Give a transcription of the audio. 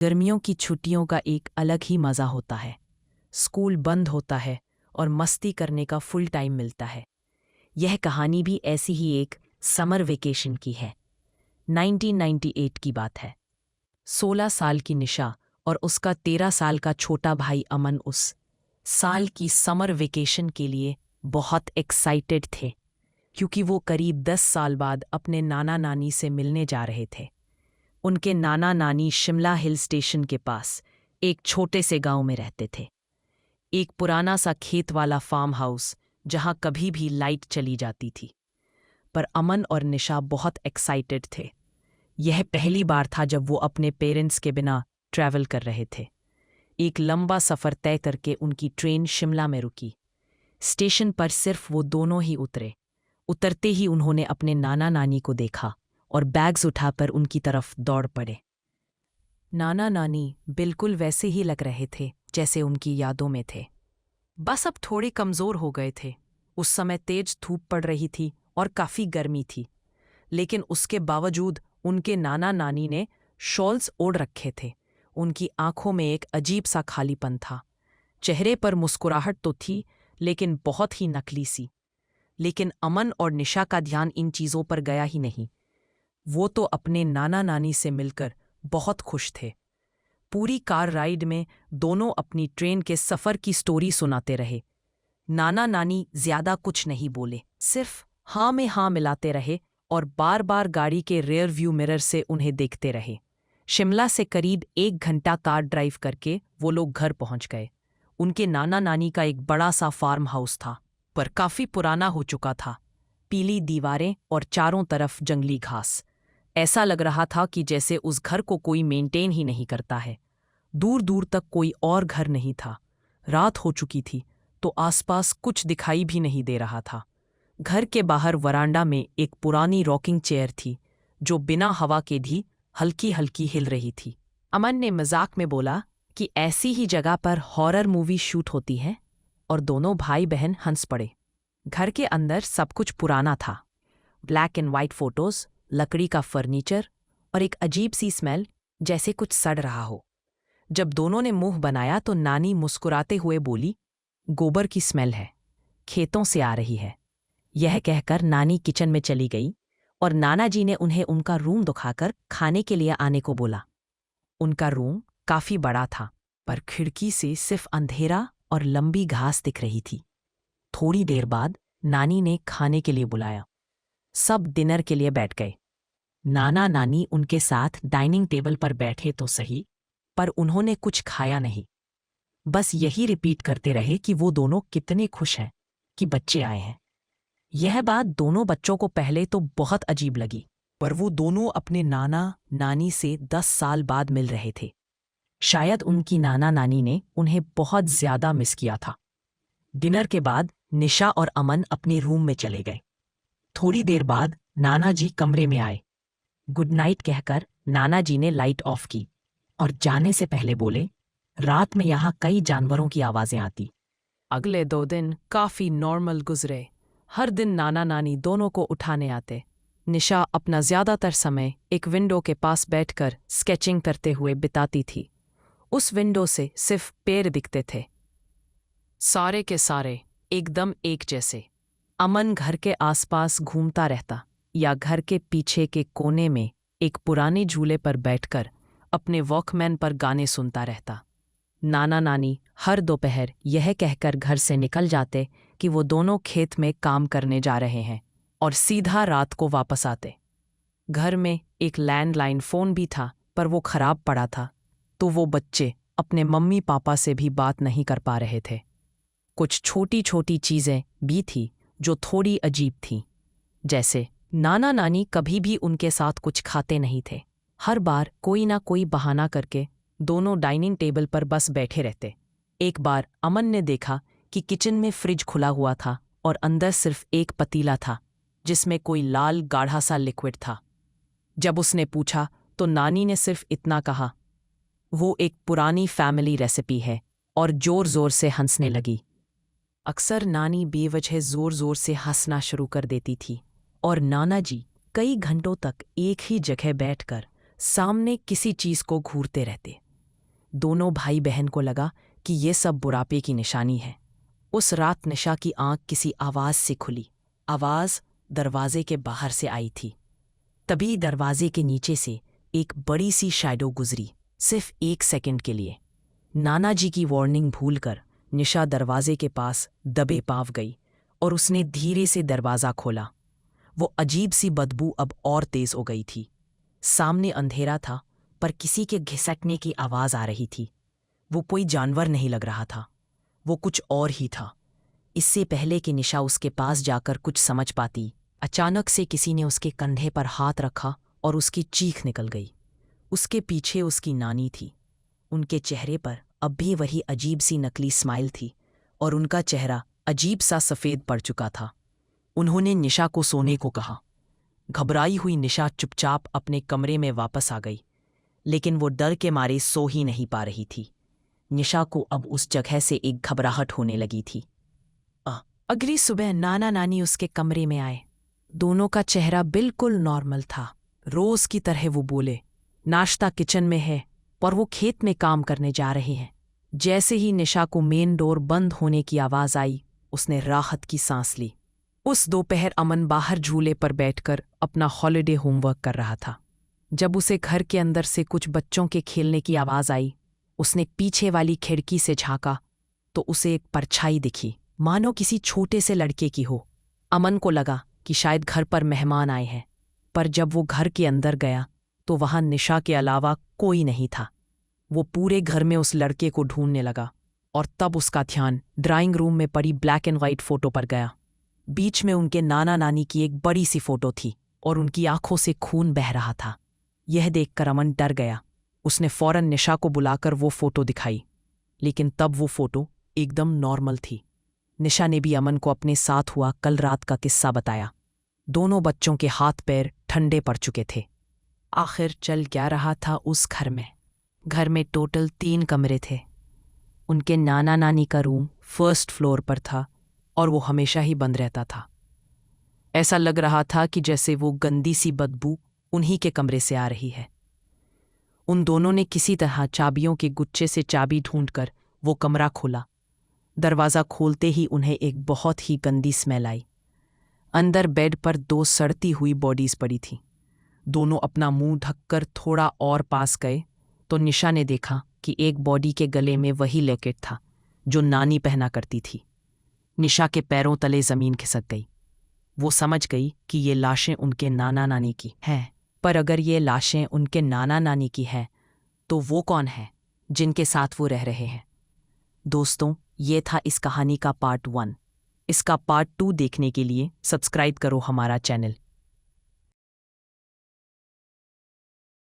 गर्मियों की छुट्टियों का एक अलग ही मज़ा होता है। स्कूल बंद होता है और मस्ती करने का फुल टाइम मिलता है। यह कहानी भी ऐसी ही एक समर वेकेशन की है। 1998 की बात है। 16 साल की निशा और उसका 13 साल का छोटा भाई अमन उस साल की समर वेकेशन के लिए बहुत एक्साइटेड थे, क्योंकि वो करीब 10 साल बाद अपने नाना नानी से मिलने जा रहे थे। उनके नाना नानी शिमला हिल स्टेशन के पास एक छोटे से गांव में रहते थे। एक पुराना सा खेत वाला फार्म हाउस जहां कभी भी लाइट चली जाती थी। पर अमन और निशा बहुत एक्साइटेड थे। यह पहली बार था जब वो अपने पेरेंट्स के बिना ट्रैवल कर रहे थे। एक लंबा सफ़र तय करके उनकी ट्रेन शिमला में रुकी। स्टेशन पर सिर्फ वो दोनों ही उतरे। उतरते ही उन्होंने अपने नाना नानी को देखा और बैग्स उठाकर उनकी तरफ दौड़ पड़े। नाना नानी बिल्कुल वैसे ही लग रहे थे जैसे उनकी यादों में थे। बस अब थोड़े कमज़ोर हो गए थे। उस समय तेज धूप पड़ रही थी और काफ़ी गर्मी थी, लेकिन उसके बावजूद उनके नाना नानी ने शॉल्स ओढ़ रखे थे। उनकी आंखों में एक अजीब सा खालीपन था। चेहरे पर मुस्कुराहट तो थी, लेकिन बहुत ही नकली सी। लेकिन अमन और निशा का ध्यान इन चीज़ों पर गया ही नहीं। वो तो अपने नाना नानी से मिलकर बहुत खुश थे। पूरी कार राइड में दोनों अपनी ट्रेन के सफ़र की स्टोरी सुनाते रहे। नाना नानी ज्यादा कुछ नहीं बोले, सिर्फ हाँ में हाँ मिलाते रहे और बार बार गाड़ी के रेयर व्यू मिरर से उन्हें देखते रहे। शिमला से करीब 1 घंटा कार ड्राइव करके वो लोग घर पहुंच गए। उनके नाना नानी का एक बड़ा सा फार्म हाउस था, पर काफ़ी पुराना हो चुका था। पीली दीवारें और चारों तरफ जंगली घास। ऐसा लग रहा था कि जैसे उस घर को कोई मेंटेन ही नहीं करता है। दूर दूर तक कोई और घर नहीं था। रात हो चुकी थी तो आसपास कुछ दिखाई भी नहीं दे रहा था। घर के बाहर वरांडा में एक पुरानी रॉकिंग चेयर थी, जो बिना हवा के भी हल्की हल्की हिल रही थी। अमन ने मजाक में बोला कि ऐसी ही जगह पर हॉरर मूवी शूट होती है, और दोनों भाई बहन हंस पड़े। घर के अंदर सब कुछ पुराना था। ब्लैक एंड वाइट फोटोज, लकड़ी का फर्नीचर और एक अजीब सी स्मेल, जैसे कुछ सड़ रहा हो। जब दोनों ने मुंह बनाया तो नानी मुस्कुराते हुए बोली, गोबर की स्मेल है, खेतों से आ रही है। यह कहकर नानी किचन में चली गई और नाना जी ने उन्हें उनका रूम दिखाकर खाने के लिए आने को बोला। उनका रूम काफी बड़ा था, पर खिड़की से सिर्फ अंधेरा और लंबी घास दिख रही थी। थोड़ी देर बाद नानी ने खाने के लिए बुलाया। सब डिनर के लिए बैठ गए। नाना नानी उनके साथ डाइनिंग टेबल पर बैठे तो सही, पर उन्होंने कुछ खाया नहीं। बस यही रिपीट करते रहे कि वो दोनों कितने खुश हैं कि बच्चे आए हैं। यह बात दोनों बच्चों को पहले तो बहुत अजीब लगी, पर वो दोनों अपने नाना नानी से 10 साल बाद मिल रहे थे। शायद उनकी नाना नानी ने उन्हें बहुत ज्यादा मिस किया था। डिनर के बाद निशा और अमन अपने रूम में चले गए। थोड़ी देर बाद नाना जी कमरे में आए। गुड नाइट कहकर नाना जी ने लाइट ऑफ की और जाने से पहले बोले, रात में यहाँ कई जानवरों की आवाजें आती। अगले 2 दिन काफी नॉर्मल गुजरे। हर दिन नाना नानी दोनों को उठाने आते। निशा अपना ज्यादातर समय एक विंडो के पास बैठकर स्केचिंग करते हुए बिताती थी। उस विंडो से सिर्फ पेड़ दिखते थे, सारे के सारे एकदम एक जैसे। अमन घर के आसपास घूमता रहता या घर के पीछे के कोने में एक पुराने झूले पर बैठकर अपने वॉकमैन पर गाने सुनता रहता। नाना नानी हर दोपहर यह कहकर घर से निकल जाते कि वो दोनों खेत में काम करने जा रहे हैं, और सीधा रात को वापस आते। घर में एक लैंडलाइन फ़ोन भी था, पर वो खराब पड़ा था, तो वो बच्चे अपने मम्मी पापा से भी बात नहीं कर पा रहे थे। कुछ छोटी छोटी चीज़ें भी थी जो थोड़ी अजीब थीं, जैसे नाना नानी कभी भी उनके साथ कुछ खाते नहीं थे। हर बार कोई ना कोई बहाना करके दोनों डाइनिंग टेबल पर बस बैठे रहते। एक बार अमन ने देखा कि किचन में फ्रिज खुला हुआ था और अंदर सिर्फ एक पतीला था, जिसमें कोई लाल गाढ़ा सा लिक्विड था। जब उसने पूछा तो नानी ने सिर्फ इतना कहा, वो एक पुरानी फैमिली रेसिपी है, और जोर जोर से हंसने लगी। अक्सर नानी बेवजह जोर जोर से हंसना शुरू कर देती थी, और नाना जी कई घंटों तक एक ही जगह बैठकर सामने किसी चीज को घूरते रहते। दोनों भाई बहन को लगा कि ये सब बुढ़ापे की निशानी है। उस रात निशा की आंख किसी आवाज़ से खुली। आवाज़ दरवाजे के बाहर से आई थी। तभी दरवाजे के नीचे से एक बड़ी सी शैडो गुजरी, सिर्फ 1 सेकंड के लिए। नाना जी की वार्निंग भूलकर निशा दरवाजे के पास दबे पाँव गई और उसने धीरे से दरवाज़ा खोला। वो अजीब सी बदबू अब और तेज हो गई थी। सामने अंधेरा था, पर किसी के घिसकने की आवाज़ आ रही थी। वो कोई जानवर नहीं लग रहा था, वो कुछ और ही था। इससे पहले कि निशा उसके पास जाकर कुछ समझ पाती, अचानक से किसी ने उसके कंधे पर हाथ रखा और उसकी चीख निकल गई। उसके पीछे उसकी नानी थी। उनके चेहरे पर अब भी वही अजीब सी नकली स्माइल थी और उनका चेहरा अजीब सा सफ़ेद पड़ चुका था। उन्होंने निशा को सोने को कहा। घबराई हुई निशा चुपचाप अपने कमरे में वापस आ गई, लेकिन वो डर के मारे सो ही नहीं पा रही थी। निशा को अब उस जगह से एक घबराहट होने लगी थी। अगली सुबह नाना नानी उसके कमरे में आए। दोनों का चेहरा बिल्कुल नॉर्मल था। रोज की तरह वो बोले, नाश्ता किचन में है पर वो खेत में काम करने जा रहे हैं। जैसे ही निशा को मेन डोर बंद होने की आवाज़ आई, उसने राहत की सांस ली। उस दोपहर अमन बाहर झूले पर बैठकर अपना हॉलिडे होमवर्क कर रहा था। जब उसे घर के अंदर से कुछ बच्चों के खेलने की आवाज़ आई, उसने पीछे वाली खिड़की से झांका तो उसे एक परछाई दिखी, मानो किसी छोटे से लड़के की हो। अमन को लगा कि शायद घर पर मेहमान आए हैं, पर जब वो घर के अंदर गया तो वहां निशा के अलावा कोई नहीं था। वो पूरे घर में उस लड़के को ढूंढने लगा और तब उसका ध्यान ड्राइंग रूम में पड़ी ब्लैक एंड वाइट फोटो पर गया। बीच में उनके नाना नानी की एक बड़ी सी फोटो थी और उनकी आंखों से खून बह रहा था। यह देखकर अमन डर गया। उसने फौरन निशा को बुलाकर वो फोटो दिखाई, लेकिन तब वो फोटो एकदम नॉर्मल थी। निशा ने भी अमन को अपने साथ हुआ कल रात का किस्सा बताया। दोनों बच्चों के हाथ पैर ठंडे पड़ चुके थे। आखिर चल क्या रहा था उस घर में? घर में टोटल 3 कमरे थे। उनके नाना नानी का रूम फर्स्ट फ्लोर पर था और वो हमेशा ही बंद रहता था। ऐसा लग रहा था कि जैसे वो गंदी सी बदबू उन्हीं के कमरे से आ रही है। उन दोनों ने किसी तरह चाबियों के गुच्छे से चाबी ढूंढकर वो कमरा खोला। दरवाज़ा खोलते ही उन्हें एक बहुत ही गंदी स्मेल आई। अंदर बेड पर 2 सड़ती हुई बॉडीज पड़ी थीं। दोनों अपना मुंह ढककर थोड़ा और पास गए तो निशा ने देखा कि एक बॉडी के गले में वही लॉकेट था जो नानी पहना करती थी। निशा के पैरों तले ज़मीन खिसक गई। वो समझ गई कि ये लाशें उनके नाना नानी की हैं, पर अगर ये लाशें उनके नाना नानी की हैं तो वो कौन है जिनके साथ वो रह रहे हैं? दोस्तों, ये था इस कहानी का पार्ट 1। इसका पार्ट 2 देखने के लिए सब्सक्राइब करो हमारा चैनल।